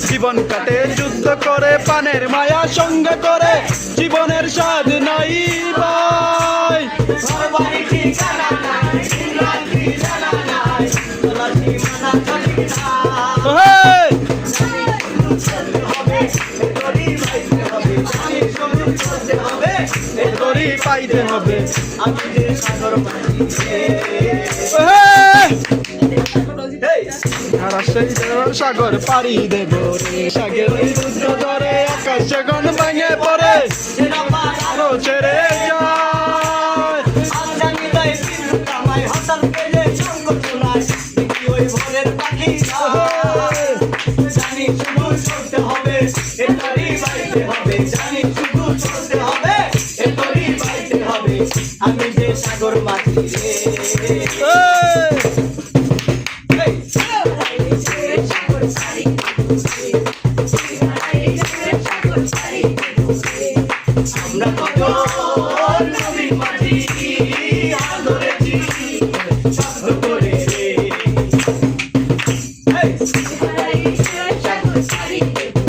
জীবন কাটে যুদ্ধ করে পানের মায়া সঙ্গে করে জীবনের স্বাদ নাই ভাই পাইতে হবে আমি যে সাগর সাগর পাড়ি দেব রে সাগর রুদ্র ধরে আকাশে গণ ভাঙে পড়ে ছেড়ে আমি যে সাগর মাঝি আমরা কত নবীর মাঝি আদরেছি